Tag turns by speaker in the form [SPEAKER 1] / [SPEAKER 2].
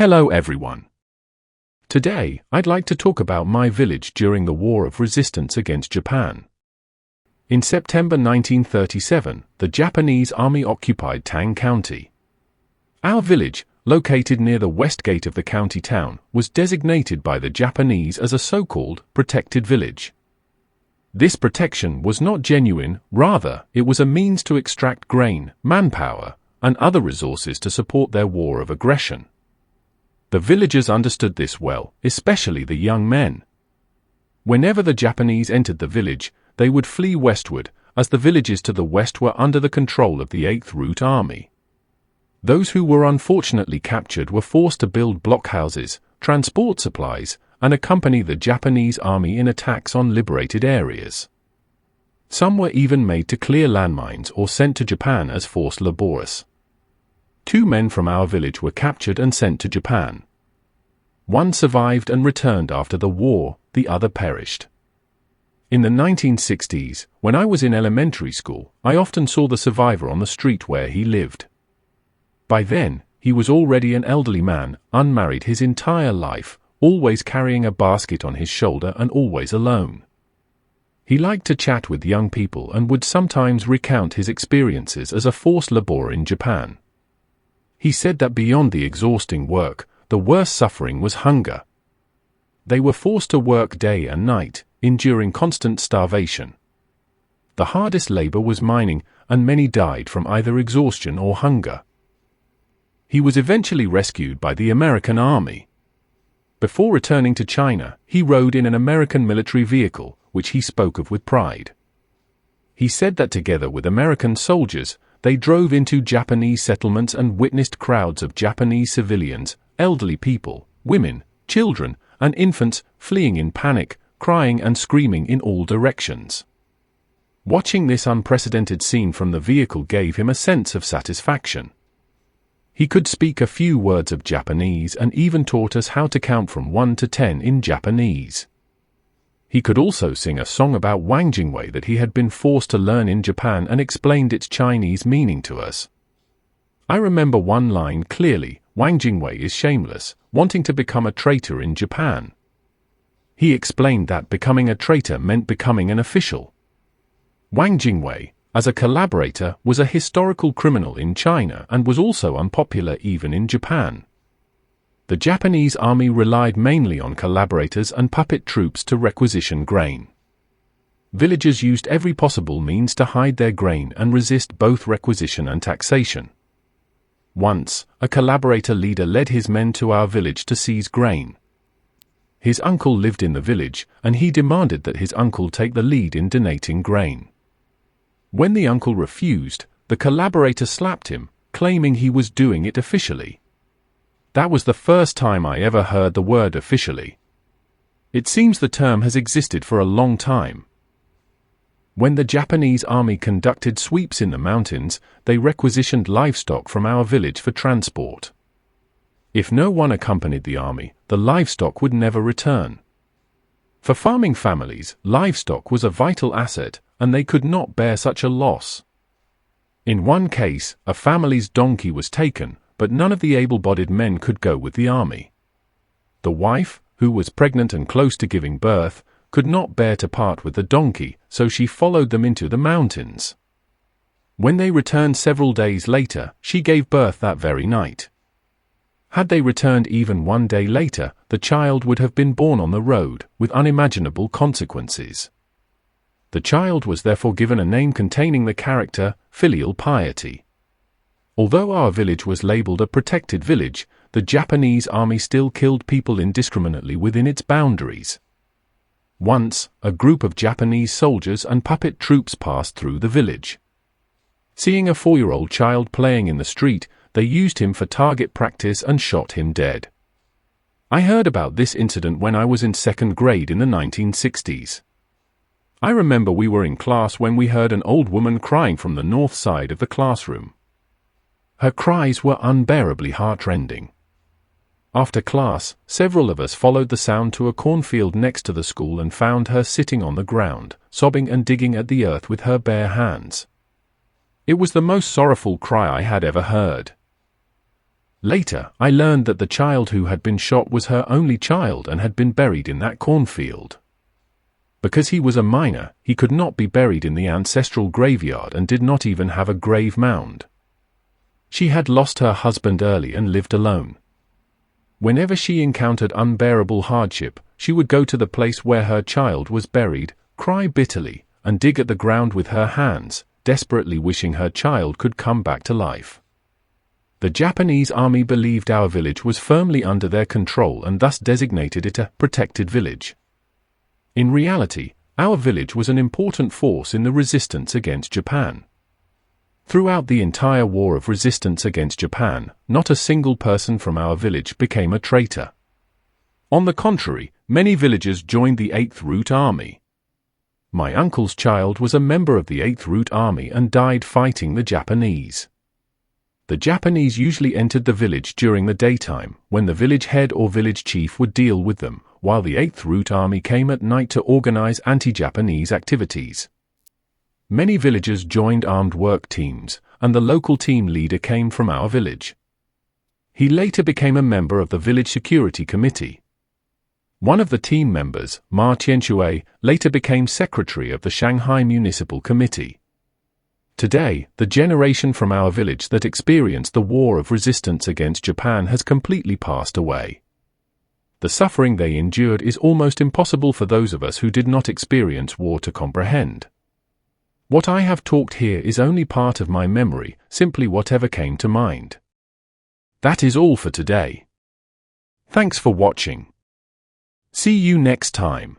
[SPEAKER 1] Hello everyone. Today, I'd like to talk about my village during the War of Resistance against Japan. In September 1937, the Japanese army occupied Tang County. Our village, located near the west gate of the county town, was designated by the Japanese as a so-called protected village. This protection was not genuine, rather, it was a means to extract grain, manpower, and other resources to support their war of aggression. The villagers understood this well, especially the young men. Whenever the Japanese entered the village, they would flee westward, as the villages to the west were under the control of the 8th Route Army. Those who were unfortunately captured were forced to build blockhouses, transport supplies, and accompany the Japanese army in attacks on liberated areas. Some were even made to clear landmines or sent to Japan as forced laborers. 2 men from our village were captured and sent to Japan. One survived and returned after the war, the other perished. In the 1960s, when I was in elementary school, I often saw the survivor on the street where he lived. By then, he was already an elderly man, unmarried his entire life, always carrying a basket on his shoulder and always alone. He liked to chat with young people and would sometimes recount his experiences as a forced laborer in Japan. He said that beyond the exhausting work, the worst suffering was hunger. They were forced to work day and night, enduring constant starvation. The hardest labor was mining, and many died from either exhaustion or hunger. He was eventually rescued by the American Army. Before returning to China, he rode in an American military vehicle, which he spoke of with pride. He said that together with American soldiers, they drove into Japanese settlements and witnessed crowds of Japanese civilians, elderly people, women, children, and infants fleeing in panic, crying and screaming in all directions. Watching this unprecedented scene from the vehicle gave him a sense of satisfaction. He could speak a few words of Japanese and even taught us how to count from 1 to 10 in Japanese. He could also sing a song about Wang Jingwei that he had been forced to learn in Japan and explained its Chinese meaning to us. I remember one line clearly: Wang Jingwei is shameless, wanting to become a traitor in Japan. He explained that becoming a traitor meant becoming an official. Wang Jingwei, as a collaborator, was a historical criminal in China and was also unpopular even in Japan. The Japanese army relied mainly on collaborators and puppet troops to requisition grain. Villagers used every possible means to hide their grain and resist both requisition and taxation. Once, a collaborator leader led his men to our village to seize grain. His uncle lived in the village, and he demanded that his uncle take the lead in donating grain. When the uncle refused, the collaborator slapped him, claiming he was doing it officially. That was the first time I ever heard the word officially. It seems the term has existed for a long time. When the Japanese army conducted sweeps in the mountains, they requisitioned livestock from our village for transport. If no one accompanied the army, the livestock would never return. For farming families, livestock was a vital asset, and they could not bear such a loss. In one case, a family's donkey was taken, but none of the able-bodied men could go with the army. The wife, who was pregnant and close to giving birth, could not bear to part with the donkey, so she followed them into the mountains. When they returned several days later, she gave birth that very night. Had they returned even 1 day later, the child would have been born on the road, with unimaginable consequences. The child was therefore given a name containing the character, filial piety. Although our village was labeled a protected village, the Japanese army still killed people indiscriminately within its boundaries. Once, a group of Japanese soldiers and puppet troops passed through the village. Seeing a 4-year-old child playing in the street, they used him for target practice and shot him dead. I heard about this incident when I was in 2nd grade in the 1960s. I remember we were in class when we heard an old woman crying from the north side of the classroom. Her cries were unbearably heartrending. After class, several of us followed the sound to a cornfield next to the school and found her sitting on the ground, sobbing and digging at the earth with her bare hands. It was the most sorrowful cry I had ever heard. Later, I learned that the child who had been shot was her only child and had been buried in that cornfield. Because he was a minor, he could not be buried in the ancestral graveyard and did not even have a grave mound. She had lost her husband early and lived alone. Whenever she encountered unbearable hardship, she would go to the place where her child was buried, cry bitterly, and dig at the ground with her hands, desperately wishing her child could come back to life. The Japanese army believed our village was firmly under their control and thus designated it a protected village. In reality, our village was an important force in the resistance against Japan. Throughout the entire war of resistance against Japan, not a single person from our village became a traitor. On the contrary, many villagers joined the 8th Route Army. My uncle's child was a member of the 8th Route Army and died fighting the Japanese. The Japanese usually entered the village during the daytime, when the village head or village chief would deal with them, while the 8th Route Army came at night to organize anti-Japanese activities. Many villagers joined armed work teams, and the local team leader came from our village. He later became a member of the village security committee. One of the team members, Ma Tianxue, later became secretary of the Shanghai Municipal Committee. Today, the generation from our village that experienced the war of resistance against Japan has completely passed away. The suffering they endured is almost impossible for those of us who did not experience war to comprehend. What I have talked here is only part of my memory, simply whatever came to mind. That is all for today. Thanks for watching. See you next time.